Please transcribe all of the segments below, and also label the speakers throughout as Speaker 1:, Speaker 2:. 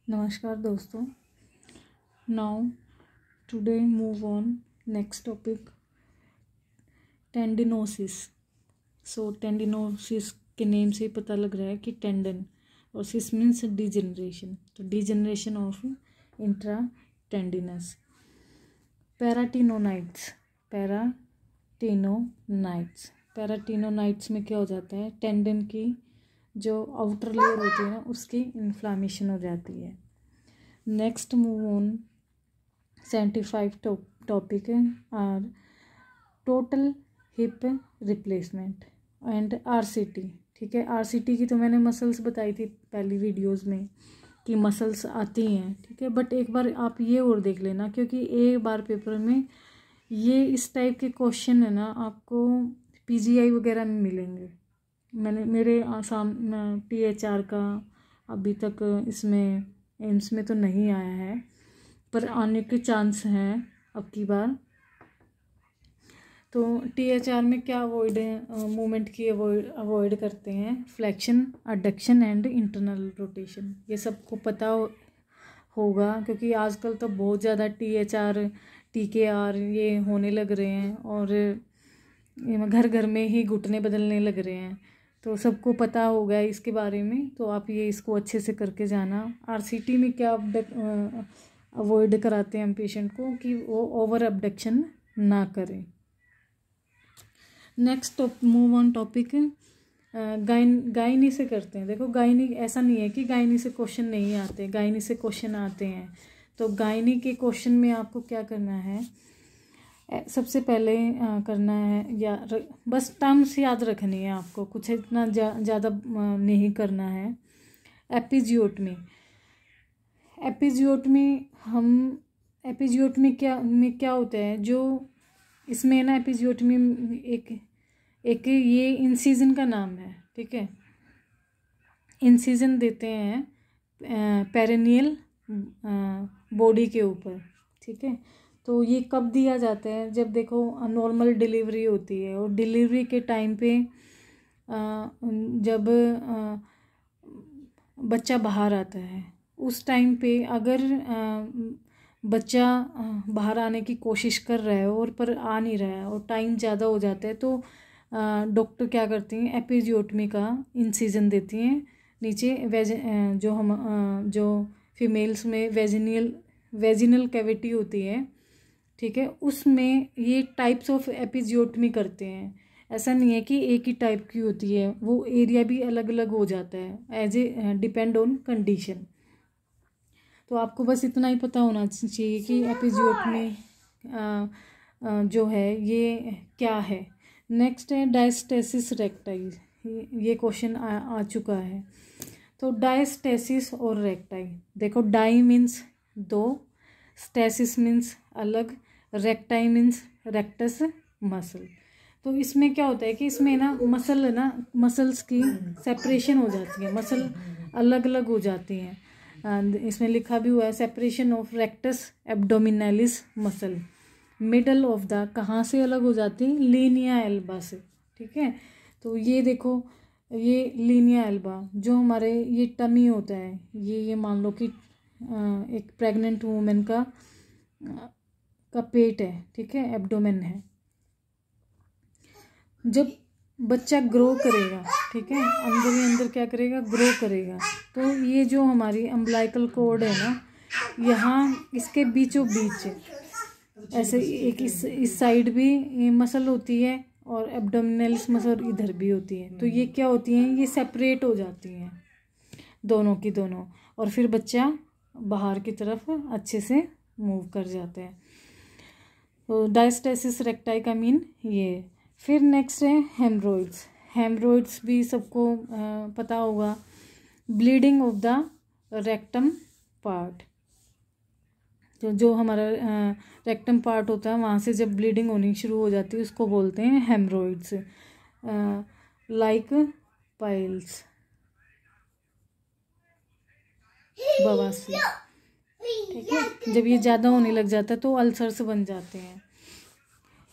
Speaker 1: नमस्कार दोस्तों। Now today move on next topic, tendinosus. So tendinosus के नेम से ही पता लग रहा है कि टेंडन और सिस मीन्स डिजेनरेशन, तो डिजेनरेशन ऑफ इंट्रा टेंडिनस। पैराटिनोनाइट्स, पैराटिनोनाइट्स में क्या हो जाता है, टेंडन की जो आउटर लेयर होती है ना उसकी इन्फ्लामेशन हो जाती है। नेक्स्ट मूव ऑन 75 टॉपिक है are total hip replacement and RCT. ठीक है, आरसीटी की तो मैंने मसल्स बताई थी पहली वीडियोस में कि मसल्स आती हैं। ठीक है, बट एक बार आप ये और देख लेना, क्योंकि एक बार पेपर में ये इस टाइप के क्वेश्चन है ना आपको पीजीआई वगैरह में मिलेंगे। मैंने मेरे आसाम टीएचआर का अभी तक इसमें एम्स में तो नहीं आया है, पर आने के चांस हैं अब की बार। तो टीएचआर में क्या अवॉइड मूवमेंट की अवॉइड करते हैं, flexion, adduction and internal rotation. ये सबको पता होगा क्योंकि आजकल तो बहुत ज़्यादा टीएचआर टीकेआर ये होने लग रहे हैं और घर घर में ही घुटने बदलने लग रहे हैं, तो सबको पता होगा इसके बारे में। तो आप ये इसको अच्छे से करके जाना। आरसीटी में क्या अवॉइड कराते हैं हम पेशेंट को कि वो ओवर अबडक्शन ना करें। Next move on topic gynae से करते हैं। देखो गायनी, ऐसा नहीं है कि गायनी से क्वेश्चन नहीं आते, गायनी से क्वेश्चन आते हैं। तो गायनी के क्वेश्चन में आपको क्या करना है, सबसे पहले करना है या बस टर्म्स याद रखनी है आपको, कुछ इतना ज़्यादा नहीं करना है। एपिजियोटमी, एपिजियोटमी क्या होता है, जो इसमें ना एपिजियोटमी एक ये इंसिजन का नाम है। ठीक है, इंसिजन देते हैं पेरिनियल बॉडी के ऊपर। ठीक है, तो ये कब दिया जाता है, जब देखो नॉर्मल डिलीवरी होती है और डिलीवरी के टाइम पे जब बच्चा बाहर आता है उस टाइम पे अगर बच्चा बाहर आने की कोशिश कर रहा है और पर आ नहीं रहा है और टाइम ज़्यादा हो जाता है, तो डॉक्टर क्या करती हैं, एपिजियोटमी का इंसिजन देती हैं नीचे जो फीमेल्स में वेजिनल कैविटी होती है। ठीक है, उसमें ये टाइप्स ऑफ एपिजियोटमी करते हैं। ऐसा नहीं है कि एक ही टाइप की होती है, वो एरिया भी अलग अलग हो जाता है as a depend on condition. तो आपको बस इतना ही पता होना चाहिए कि एपिजियोटमी जो है ये क्या है। नेक्स्ट है डायस्टेसिस रेक्टाई, ये क्वेश्चन आ चुका है। तो डायस्टेसिस और रेक्टाई, देखो डाई मीन्स दो, स्टेसिस मीन्स अलग, रेक्टाई मीन्स रेक्टस मसल। तो इसमें क्या होता है कि इसमें ना मसल्स की सेपरेशन हो जाती है, मसल अलग अलग हो जाती हैं। इसमें लिखा भी हुआ है separation of rectus abdominis muscle, middle of the, कहाँ से अलग हो जाती है, लीनिया एल्बा से। ठीक है, तो ये देखो ये लीनिया एल्बा जो हमारे ये टमी होता है, ये मान लो कि एक प्रेग्नेंट वूमेन का पेट है। ठीक है, एब्डोमेन है। जब बच्चा ग्रो करेगा, ठीक है, अंदर ही अंदर क्या करेगा, ग्रो करेगा, तो ये जो हमारी अम्बलाइकल कॉर्ड है ना, यहाँ इसके बीचों बीच ऐसे एक इस साइड भी मसल होती है और एब्डोमिनलिस मसल इधर भी होती है। तो ये क्या होती हैं, ये सेपरेट हो जाती हैं दोनों की दोनों, और फिर बच्चा बाहर की तरफ अच्छे से मूव कर जाते हैं। तो डायस्टेसिस रेक्टाई का मीन ये। फिर नेक्स्ट है हेमरोइड्स। हेमरोइड्स भी सबको पता होगा, bleeding of the rectum part. तो जो हमारा रेक्टम पार्ट होता है वहाँ से जब ब्लीडिंग होनी शुरू हो जाती है उसको बोलते हैं हेमरोइड्स, लाइक पाइल्स, बवासीर। ठीक है, जब ये ज़्यादा होने लग जाता है तो अल्सर्स बन जाते हैं।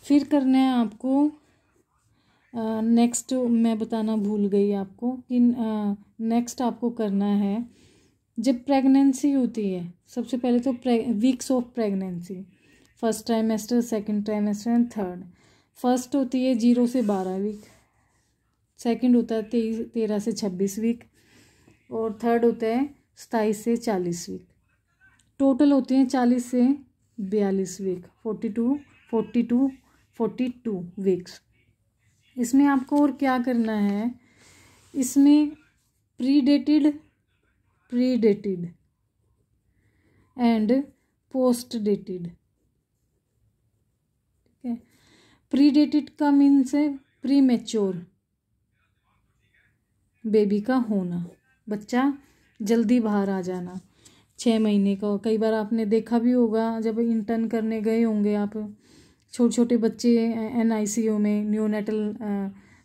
Speaker 1: फिर करना है आपको नेक्स्ट, मैं बताना भूल गई आपको कि नेक्स्ट आपको करना है जब प्रेगनेंसी होती है, सबसे पहले तो weeks of pregnancy, first trimester, second trimester and third. First होती है 0 से 12 वीक, सेकंड होता है 13 से 26 वीक, और थर्ड होता है 27 से 40 वीक। टोटल होते हैं 40 से 42 वीक, 42 वीक्स। इसमें आपको और क्या करना है, इसमें प्रीडेटेड एंड पोस्ट डेटेड। ठीक है, प्रीडेटेड का मीन्स है प्री मैच्योर बेबी का होना, बच्चा जल्दी बाहर आ जाना, 6 महीने का। कई बार आपने देखा भी होगा, जब इंटर्न करने गए होंगे आप, छोटे छोटे बच्चे NICU में, न्यूनेटल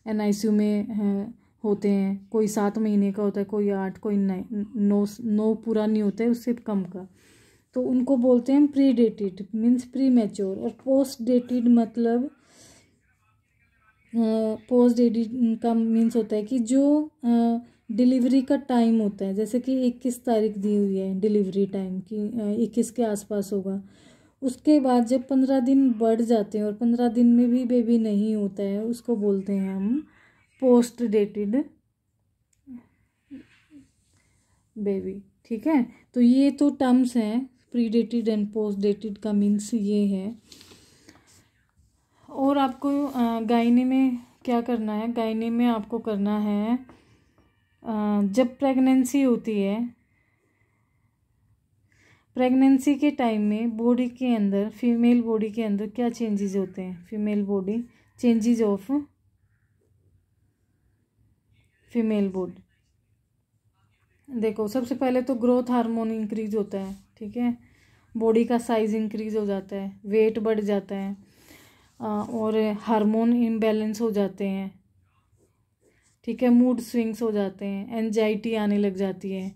Speaker 1: NICU में होते हैं, कोई 7 महीने का होता है, कोई 8, कोई 9 पूरा नहीं होता है, उससे कम का, तो उनको बोलते हैं pre dated means pre mature. और पोस्ट डेटेड मतलब पोस्ट डेटेड का मीन्स होता है कि जो डिलीवरी का टाइम होता है, जैसे कि 21 तारीख दी हुई है डिलीवरी टाइम की, 21 के आसपास होगा, उसके बाद जब 15 दिन बढ़ जाते हैं और 15 दिन में भी बेबी नहीं होता है, उसको बोलते हैं हम पोस्ट डेटेड बेबी। ठीक है, तो ये तो टर्म्स हैं, pre dated and post dated का मीन्स ये है। और आपको गायने में क्या करना है, गायने में आपको करना है, जब प्रेगनेंसी होती है, प्रेगनेंसी के टाइम में बॉडी के अंदर, फीमेल बॉडी के अंदर क्या चेंजेस होते हैं, female body, changes of female body. देखो, सबसे पहले तो ग्रोथ हार्मोन इंक्रीज होता है। ठीक है, बॉडी का साइज इंक्रीज हो जाता है, वेट बढ़ जाता है, और हार्मोन इम्बैलेंस हो जाते हैं। ठीक है, मूड स्विंग्स हो जाते हैं, एंजाइटी आने लग जाती है,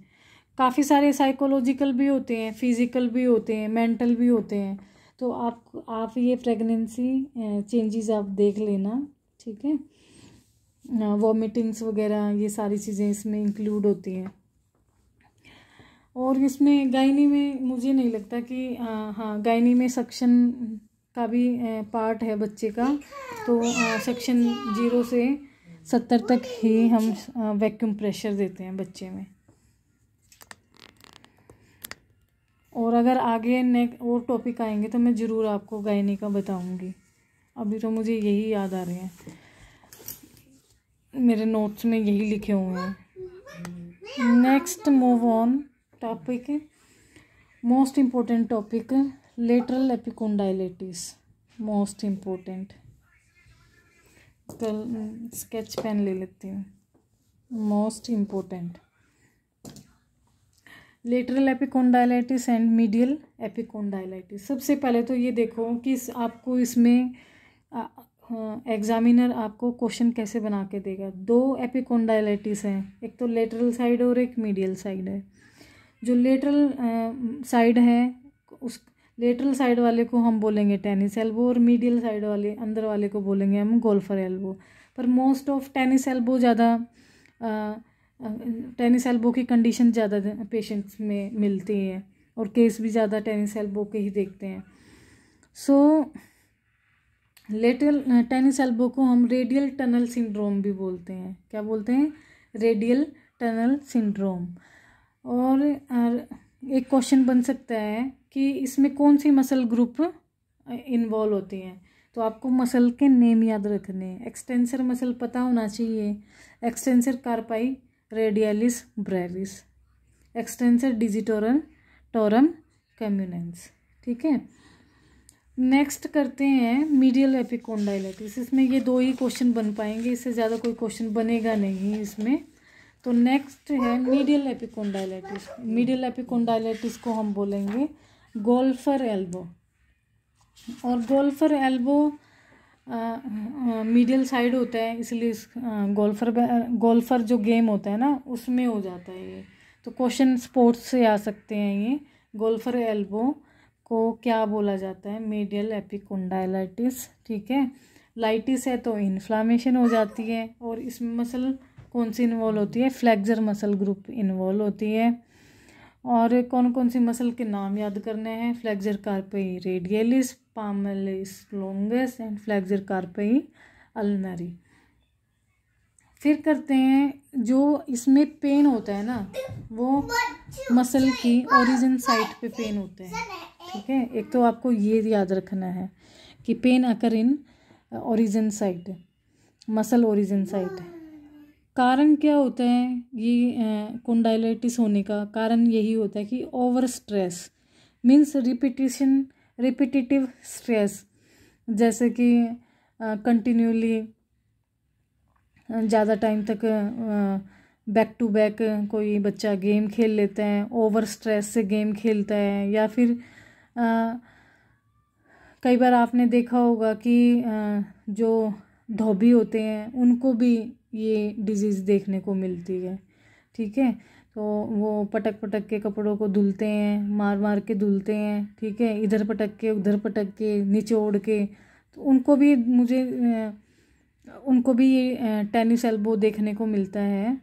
Speaker 1: काफ़ी सारे साइकोलॉजिकल भी होते हैं, फिजिकल भी होते हैं, मेंटल भी होते हैं। तो आप ये प्रेगनेंसी चेंजेस आप देख लेना। ठीक है, वॉमिटिंग्स वगैरह ये सारी चीज़ें इसमें इंक्लूड होती हैं। और इसमें गायनी में मुझे नहीं लगता कि हाँ, गायनी में सक्शन का भी पार्ट है बच्चे का, तो सेक्शन 0 से 70 तक ही हम वैक्यूम प्रेशर देते हैं बच्चे में। और अगर आगे और टॉपिक आएंगे तो मैं ज़रूर आपको गायनी का बताऊंगी। अभी तो मुझे यही याद आ रहे हैं, मेरे नोट्स में यही लिखे हुए हैं। Next move on topic, most important topic, lateral epicondylitis, most important. कल स्केच पेन ले लेती हूँ। Most important, lateral epicondylitis and medial epicondylitis. सबसे पहले तो ये देखो कि आपको इसमें एग्जामिनर आपको क्वेश्चन कैसे बना के देगा। 2 एपिकोंडाइलिटिस हैं, एक तो लेटरल साइड और एक मीडियल साइड है। जो लेटरल साइड है, उस लेटरल साइड वाले को हम बोलेंगे टेनिस एल्बो, और मीडियल साइड वाले अंदर वाले को बोलेंगे हम गोल्फर एल्बो। पर मोस्ट ऑफ टेनिस एल्बो ज़्यादा, टेनिस एल्बो की कंडीशन ज़्यादा पेशेंट्स में मिलती है, और केस भी ज़्यादा टेनिस एल्बो के ही देखते हैं। सो लेटरल टेनिस एल्बो को हम रेडियल टनल सिंड्रोम भी बोलते हैं। क्या बोलते हैं? Radial tunnel syndrome. और एक क्वेश्चन बन सकता है कि इसमें कौन सी मसल ग्रुप इन्वॉल्व होती हैं, तो आपको मसल के नेम याद रखने हैं। एक्सटेंसर मसल पता होना चाहिए, extensor carpi radialis brevis, extensor digitorum टोरम कम्युनेंस। ठीक है, नेक्स्ट करते हैं मीडियल एपिकोंडाइलिटिस। इसमें ये 2 ही क्वेश्चन बन पाएंगे, इससे ज़्यादा कोई क्वेश्चन बनेगा नहीं इसमें। तो नेक्स्ट है मीडियल एपिकोंडाइलिटिस। मीडियल एपिकोंडाइलिटिस को हम बोलेंगे गोल्फर एल्बो। और गोल्फर एल्बो मीडियल साइड होता है, इसलिए गोल्फर जो गेम होता है ना, उसमें हो जाता है ये। तो क्वेश्चन स्पोर्ट्स से आ सकते हैं ये। गोल्फर एल्बो को क्या बोला जाता है? मीडियल एपिकोंडाइलिटिस। ठीक है, लाइटिस है तो इन्फ्लामेशन हो जाती है, और इसमें मसल कौन सी इन्वॉल्व होती है? फ्लेक्सर मसल ग्रुप इन्वॉल्व होती है। और कौन कौन सी मसल के नाम याद करने हैं? Flexor carpi radialis, palmaris longus and flexor carpi ulnaris. फिर करते हैं जो इसमें पेन होता है ना, वो मसल की ओरिजिन साइट पे पेन होता है, ठीक है। एक तो आपको ये याद रखना है कि pain occur in origin site, muscle origin site. कारण क्या होता है ये कोंडाइलाइटिस होने का? कारण यही होता है कि over stress means repetitive stress, जैसे कि कंटिन्यूली ज़्यादा टाइम तक बैक टू बैक कोई बच्चा गेम खेल लेता है, ओवर स्ट्रेस से गेम खेलता है, या फिर कई बार आपने देखा होगा कि जो धोबी होते हैं उनको भी ये डिजीज़ देखने को मिलती है, ठीक है। तो वो पटक पटक के कपड़ों को धुलते हैं, मार मार के धुलते हैं, ठीक है, इधर पटक के उधर पटक के निचोड़ के, तो उनको भी ये टेनिस एल्बो देखने को मिलता है।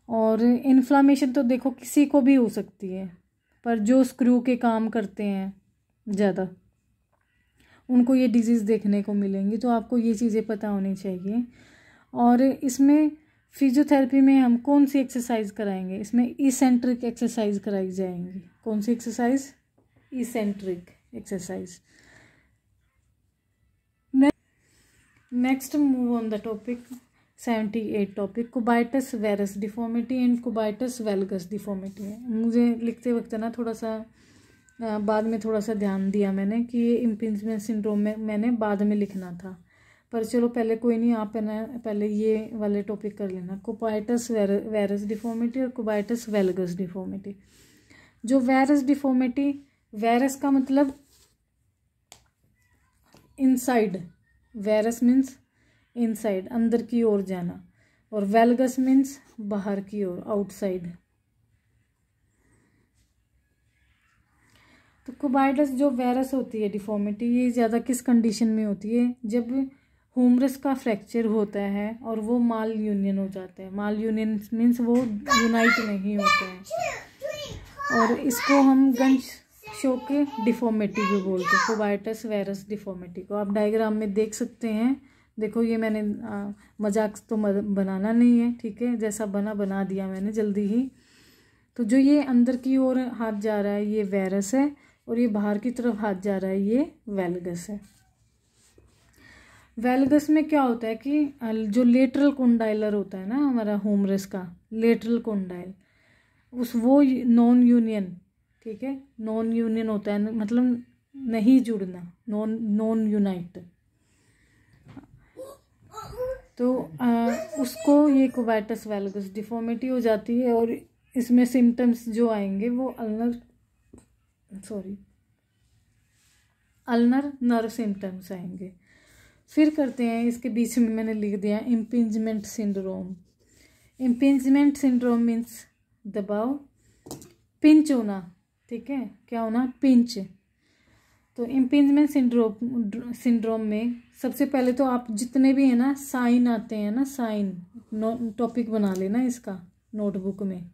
Speaker 1: और इन्फ्लामेशन तो देखो किसी को भी हो सकती है, पर जो स्क्रू के काम करते हैं ज़्यादा उनको ये डिजीज़ देखने को मिलेंगी, तो आपको ये चीज़ें पता होनी चाहिए। और इसमें फिजियोथेरेपी में हम कौन सी एक्सरसाइज कराएंगे? इसमें इसेंट्रिक एक्सरसाइज कराई जाएंगी। कौन सी exercise? Eccentric exercise. Next move on the topic 78 topic cubitus varus deformity and cubitus valgus deformity है। मुझे लिखते वक्त ना थोड़ा सा बाद में थोड़ा सा ध्यान दिया मैंने कि ये इम्पिंजमेंट सिंड्रोम में मैंने बाद में लिखना था, पर चलो पहले कोई नहीं, आप पहले ये वाले टॉपिक कर लेना, कुबाइटस वेरस डिफॉर्मिटी और कुबाइटस वेल्गस डिफॉर्मिटी। जो वेरस डिफॉर्मिटी, वेरस का मतलब इनसाइड, वेरस मीन्स इनसाइड, अंदर की ओर जाना, और वेल्गस मीन्स बाहर की ओर, आउटसाइड। तो कुबाइटस जो वेरस होती है डिफॉर्मिटी, ये ज़्यादा किस कंडीशन में होती है? जब ह्यूमरस का फ्रैक्चर होता है और वो माल यूनियन हो जाता है। माल यूनियन मीन्स वो यूनाइट नहीं होते हैं, और इसको हम गंज शोक डिफॉर्मिटी भी बोलते हैं, कुबाइटस वेरस डिफॉर्मिटी को। आप डायग्राम में देख सकते हैं, देखो ये मैंने मजाक तो बनाना नहीं है, ठीक है, जैसा बना दिया मैंने जल्दी ही। तो जो ये अंदर की ओर हाथ जा रहा है ये वेरस है, और ये बाहर की तरफ हाथ जा रहा है ये वेल्गस है। वेल्गस में क्या होता है कि जो लेटरल कोंडाइलर होता है ना हमारा ह्यूमरस का लेटरल कोंडाइल, वो नॉन यूनियन, ठीक है, नॉन यूनियन होता है, मतलब नहीं जुड़ना, नॉन यूनाइट। तो उसको ये कुबाइटस वेल्गस डिफॉर्मिटी हो जाती है, और इसमें सिम्टम्स जो आएंगे वो अल्नर नर्व सिम्टम्स आएंगे। फिर करते हैं, इसके बीच में मैंने लिख दिया impingement syndrome. Impingement syndrome means दबाव, पिंच होना, ठीक है, क्या होना? पिंच। तो इम्पिंजमेंट सिंड्रोम में सबसे पहले तो आप जितने भी है ना साइन आते हैं ना, साइन टॉपिक बना लेना इसका नोटबुक में।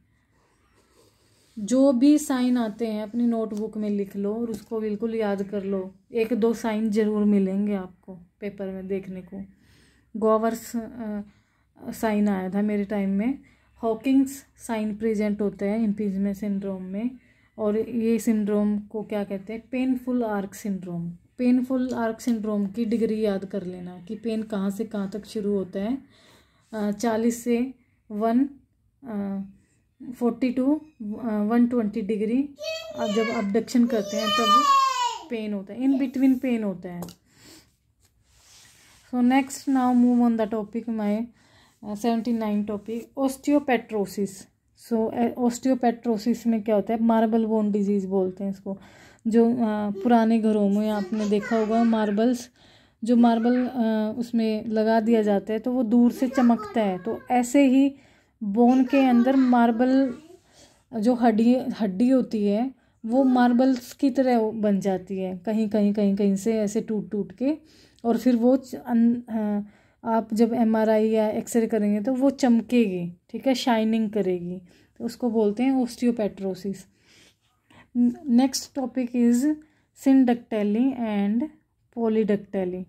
Speaker 1: जो भी साइन आते हैं अपनी नोटबुक में लिख लो और उसको बिल्कुल याद कर लो। 1-2 साइन जरूर मिलेंगे आपको पेपर में देखने को। गोवर्स साइन आया था मेरे टाइम में, हॉकिंग्स साइन प्रेजेंट होते हैं इम्पिंजमेंट सिंड्रोम में। और ये सिंड्रोम को क्या कहते हैं? Painful arc syndrome. Painful arc syndrome की डिग्री याद कर लेना कि पेन कहाँ से कहाँ तक शुरू होता है। 40 से 140 to 120 डिग्री अब जब अबडक्शन करते हैं तब पेन होता है, इन बिटवीन पेन होता है। So next now move on the topic my 79 topic osteopetrosis. So osteopetrosis में क्या होता है? मार्बल बोन डिजीज़ बोलते हैं इसको। जो पुराने घरों में आपने देखा होगा मार्बल्स, जो मार्बल उसमें लगा दिया जाता है तो वो दूर से चमकता है, तो ऐसे ही बोन के अंदर मार्बल जो हड्डी होती है वो मार्बल्स की तरह बन जाती है, कहीं से ऐसे टूट के, और फिर वो आप जब MRI या एक्सरे करेंगे तो वो चमकेगी, ठीक है, शाइनिंग करेगी, तो उसको बोलते हैं osteopetrosis. Next topic is syndactyly and polydactyly.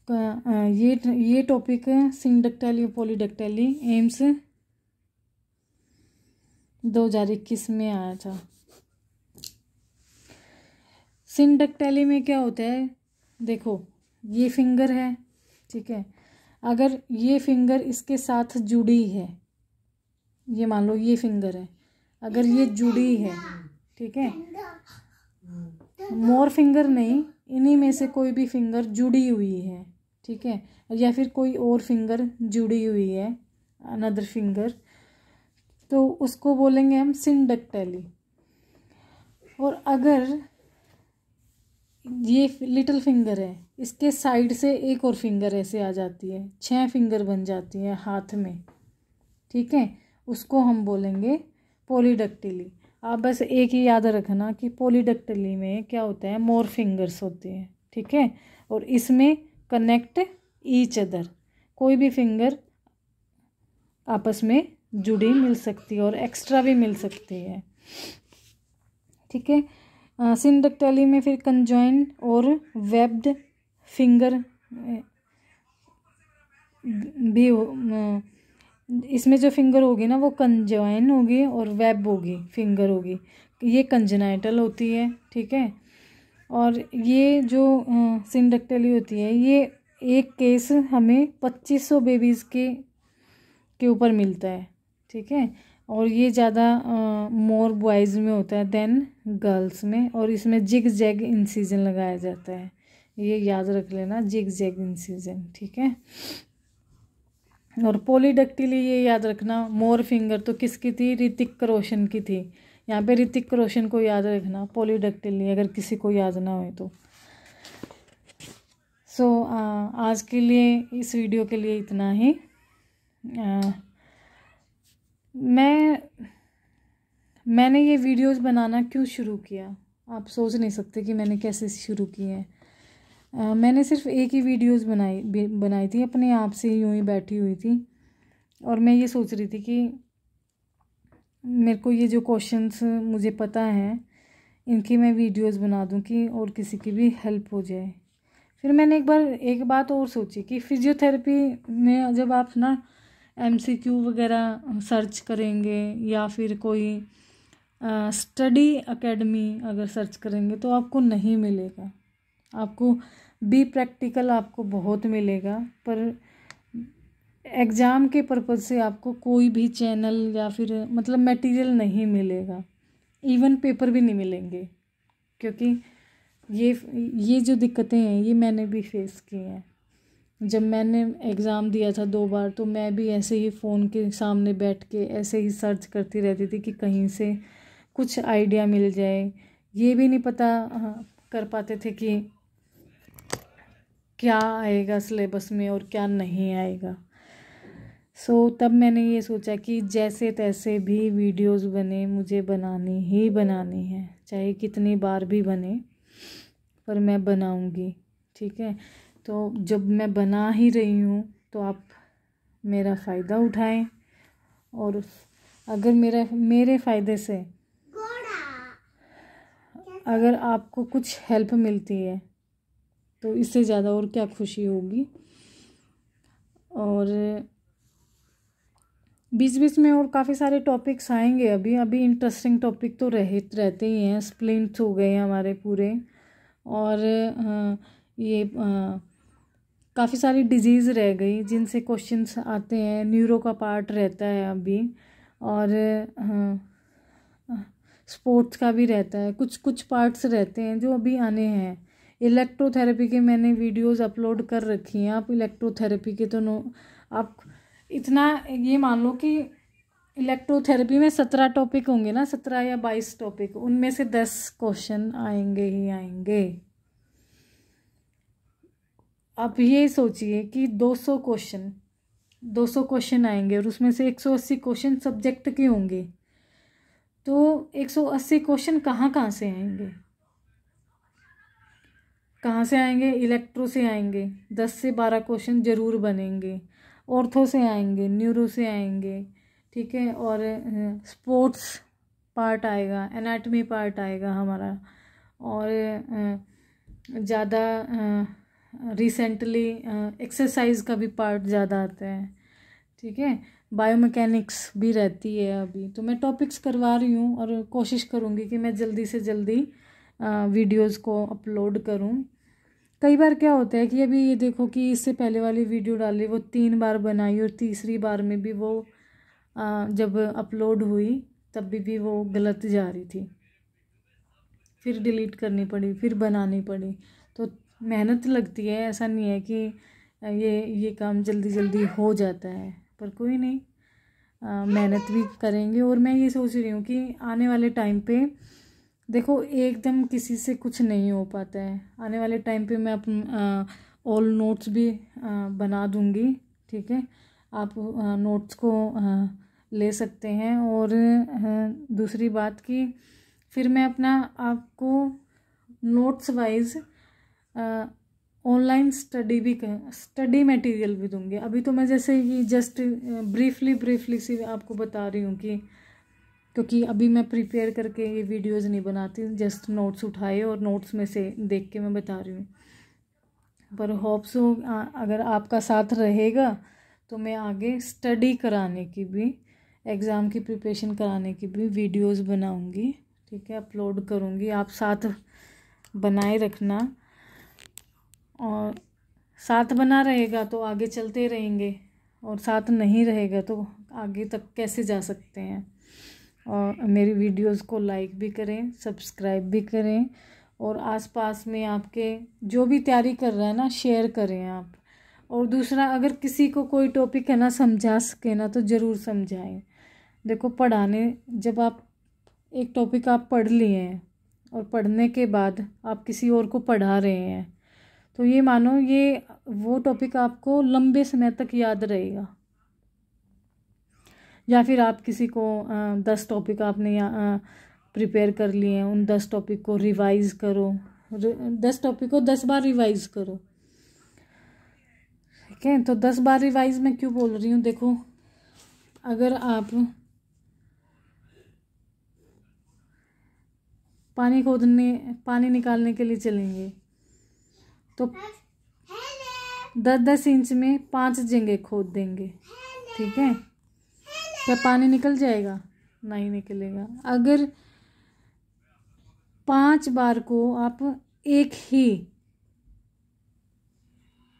Speaker 1: ये टॉपिक सिंडक्टाइली पॉलीडक्टाइली एम्स 2021 में आया था। सिंडक्टाइली में क्या होता है, देखो ये फिंगर है, ठीक है, अगर ये फिंगर इसके साथ जुड़ी है, ये मान लो ये फिंगर है, अगर ये जुड़ी है, ठीक है, मोर फिंगर नहीं, इन्हीं में से कोई भी फिंगर जुड़ी हुई है, ठीक है, या फिर कोई और फिंगर जुड़ी हुई है, अनदर फिंगर, तो उसको बोलेंगे हम सिंडक्टाइली। और अगर ये लिटिल फिंगर है, इसके साइड से एक और फिंगर ऐसे आ जाती है, 6 फिंगर बन जाती है हाथ में, ठीक है, उसको हम बोलेंगे पॉलीडक्टाइली। आप बस एक ही याद रखना कि पॉलीडक्टाइली में क्या होता है, मोर फिंगर्स होते हैं, ठीक है, और इसमें कनेक्ट ईच अदर, कोई भी फिंगर आपस में जुड़ी मिल सकती है और एक्स्ट्रा भी मिल सकती है, ठीक है। सिंडक्टाइली में फिर कंजॉइंट और वेब्ड फिंगर भी इसमें जो फिंगर होगी ना वो कंजॉइन होगी और वेब होगी, फिंगर होगी, ये कंजेनाइटल होती है, ठीक है। और ये जो सिंडक्टाइली होती है, ये एक केस हमें 2500 बेबीज़ के ऊपर मिलता है, ठीक है, और ये ज़्यादा मोर बॉयज़ में होता है देन गर्ल्स में, और इसमें जिग जैग इंसिजन लगाया जाता है, ये याद रख लेना, जिग जैग इंसिजन, ठीक है। और पॉलीडक्टाइली ये याद रखना, मोर फिंगर तो किसकी थी, ऋतिक रोशन की थी, यहाँ पे ऋतिक रोशन को याद रखना, पॉलीडक्टाइली अगर किसी को याद ना हो तो। सो आज के लिए, इस वीडियो के लिए इतना ही। मैंने ये वीडियोस बनाना क्यों शुरू किया, आप सोच नहीं सकते कि मैंने कैसे शुरू किए हैं। मैंने सिर्फ एक ही वीडियोस बनाई थी, अपने आप से यूं ही बैठी हुई थी, और मैं ये सोच रही थी कि मेरे को ये जो क्वेश्चंस मुझे पता है इनकी मैं वीडियोस बना दूं कि और किसी की भी हेल्प हो जाए। फिर मैंने एक बात और सोची कि फिजियोथेरेपी में जब आप ना MCQ वगैरह सर्च करेंगे या फिर कोई स्टडी एकेडमी अगर सर्च करेंगे तो आपको नहीं मिलेगा, आपको बी प्रैक्टिकल आपको बहुत मिलेगा, पर एग्ज़ाम के पर्पज़ से आपको कोई भी चैनल या फिर मतलब मटेरियल नहीं मिलेगा, इवन पेपर भी नहीं मिलेंगे, क्योंकि ये जो दिक्कतें हैं ये मैंने भी फेस की हैं। जब मैंने एग्ज़ाम दिया था 2 बार, तो मैं भी ऐसे ही फ़ोन के सामने बैठ के ऐसे ही सर्च करती रहती थी कि कहीं से कुछ आइडिया मिल जाए, ये भी नहीं पता कर पाते थे कि क्या आएगा सिलेबस में और क्या नहीं आएगा। सो तब मैंने ये सोचा कि जैसे तैसे भी वीडियोस बने, मुझे बनानी ही बनानी है, चाहे कितनी बार भी बने, पर मैं बनाऊंगी, ठीक है। तो जब मैं बना ही रही हूँ तो आप मेरा फ़ायदा उठाएं, और अगर मेरे फ़ायदे से अगर आपको कुछ हेल्प मिलती है तो इससे ज़्यादा और क्या खुशी होगी। और बीच बीच में और काफ़ी सारे टॉपिक्स आएंगे, अभी इंटरेस्टिंग टॉपिक तो रहते ही हैं, स्प्लिंट्स हो गए हमारे पूरे, और ये काफ़ी सारी डिजीज़ रह गई जिनसे क्वेश्चंस आते हैं, न्यूरो का पार्ट रहता है अभी, और स्पोर्ट्स का भी रहता है, कुछ पार्ट्स रहते हैं जो अभी आने हैं। इलेक्ट्रोथेरेपी के मैंने वीडियोस अपलोड कर रखी हैं, आप इलेक्ट्रोथेरेपी के तो आप इतना ये मान लो कि इलेक्ट्रोथेरेपी में 17 टॉपिक होंगे ना, 17 या 22 टॉपिक, उनमें से 10 क्वेश्चन आएंगे ही आएंगे। आप ये सोचिए कि 200 क्वेश्चन आएंगे और उसमें से 180 क्वेश्चन सब्जेक्ट के होंगे, तो 180 क्वेश्चन कहाँ से आएंगे, इलेक्ट्रो से आएंगे, 10 से 12 क्वेश्चन जरूर बनेंगे, ऑर्थो से आएंगे, न्यूरो से आएंगे, ठीक है, और स्पोर्ट्स पार्ट आएगा, एनाटमी पार्ट आएगा हमारा, और ज़्यादा रिसेंटली एक्सरसाइज का भी पार्ट ज़्यादा आता है, ठीक है। बायोमैकेनिक्स भी रहती है अभी। तो मैं टॉपिक्स करवा रही हूँ और कोशिश करूँगी कि मैं जल्दी से जल्दी वीडियोस को अपलोड करूँ। कई बार क्या होता है कि अभी ये देखो कि इससे पहले वाली वीडियो डाली वो 3 बार बनाई और तीसरी बार में भी वो जब अपलोड हुई तब भी वो गलत जा रही थी, फिर डिलीट करनी पड़ी, फिर बनानी पड़ी। तो मेहनत लगती है, ऐसा नहीं है कि ये काम जल्दी जल्दी हो जाता है, पर कोई नहीं, मेहनत भी करेंगे। और मैं ये सोच रही हूँ कि आने वाले टाइम पे देखो एकदम किसी से कुछ नहीं हो पाता है। आने वाले टाइम पे मैं अपन ऑल नोट्स भी बना दूँगी, ठीक है। आप नोट्स को ले सकते हैं। और दूसरी बात कि फिर मैं अपना आपको notes wise online study material भी दूंगी। अभी तो मैं जैसे कि जस्ट ब्रीफली सी आपको बता रही हूँ कि क्योंकि अभी मैं प्रिपेयर करके ये वीडियोज़ नहीं बनाती, जस्ट नोट्स उठाए और नोट्स में से देख के मैं बता रही हूँ। पर होप सो अगर आपका साथ रहेगा तो मैं आगे स्टडी कराने की भी, एग्ज़ाम की प्रिपरेशन कराने की भी वीडियोज़ बनाऊँगी, ठीक है, अपलोड करूँगी। आप साथ बनाए रखना, और साथ बना रहेगा तो आगे चलते रहेंगे, और साथ नहीं रहेगा तो आगे तक कैसे जा सकते हैं। और मेरी वीडियोस को लाइक भी करें, सब्सक्राइब भी करें, और आसपास में आपके जो भी तैयारी कर रहा है ना, शेयर करें आप। और दूसरा, अगर किसी को कोई टॉपिक है ना समझा सके ना तो ज़रूर समझाएं। देखो पढ़ाने, जब आप एक टॉपिक आप पढ़ लिए हैं और पढ़ने के बाद आप किसी और को पढ़ा रहे हैं, तो ये मानो ये वो टॉपिक आपको लंबे समय तक याद रहेगा। या फिर आप किसी को 10 टॉपिक आपने प्रिपेयर कर लिए हैं, उन 10 टॉपिक को रिवाइज करो, 10 टॉपिक को 10 बार रिवाइज करो, ठीक है। तो 10 बार रिवाइज मैं क्यों बोल रही हूँ, देखो अगर आप पानी निकालने के लिए चलेंगे तो 10-10 इंच में 5 जगह खोद देंगे, ठीक है, क्या पानी निकल जाएगा? नहीं निकलेगा। अगर 5 बार को आप एक ही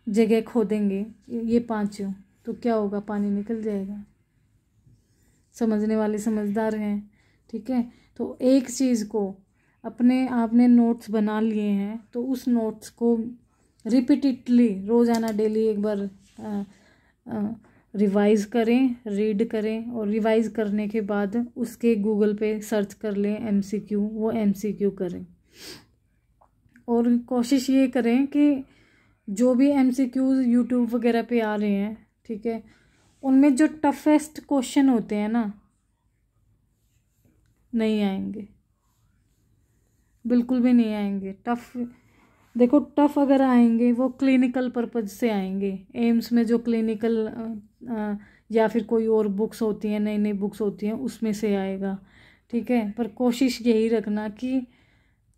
Speaker 1: जगह खोदेंगे, ये 5, तो क्या होगा? पानी निकल जाएगा। समझने वाले समझदार हैं, ठीक है। तो एक चीज़ को आपने नोट्स बना लिए हैं तो उस नोट्स को रिपीटेडली रोज़ाना डेली एक बार रिवाइज़ करें, रीड करें, और रिवाइज़ करने के बाद उसके गूगल पे सर्च कर लें MCQ, वो MCQ करें। और कोशिश ये करें कि जो भी MCQ यूट्यूब वगैरह पे आ रहे हैं, ठीक है, उनमें जो टफेस्ट क्वेश्चन होते हैं ना, नहीं आएंगे, बिल्कुल भी नहीं आएंगे। देखो टफ अगर आएंगे वो क्लिनिकल पर्पज से आएंगे, एम्स में जो क्लिनिकल या फिर कोई और बुक्स होती हैं, नई नई बुक्स होती हैं, उसमें से आएगा, ठीक है। पर कोशिश यही रखना कि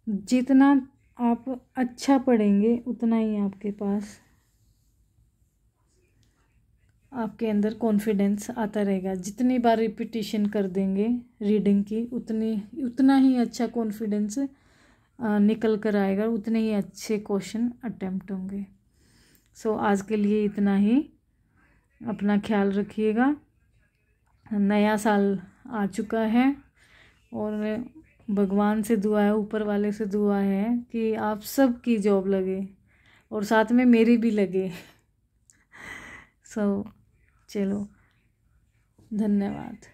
Speaker 1: जितना आप अच्छा पढ़ेंगे उतना ही आपके पास, आपके अंदर कॉन्फिडेंस आता रहेगा। जितनी बार रिपीटिशन कर देंगे रीडिंग की, उतना ही अच्छा कॉन्फिडेंस निकल कर आएगा, उतने ही अच्छे क्वेश्चन अटेम्प्ट होंगे। सो आज के लिए इतना ही। अपना ख्याल रखिएगा। नया साल आ चुका है और भगवान से दुआ है, ऊपर वाले से दुआ है कि आप सब की जॉब लगे और साथ में मेरी भी लगे। सो चलो, धन्यवाद।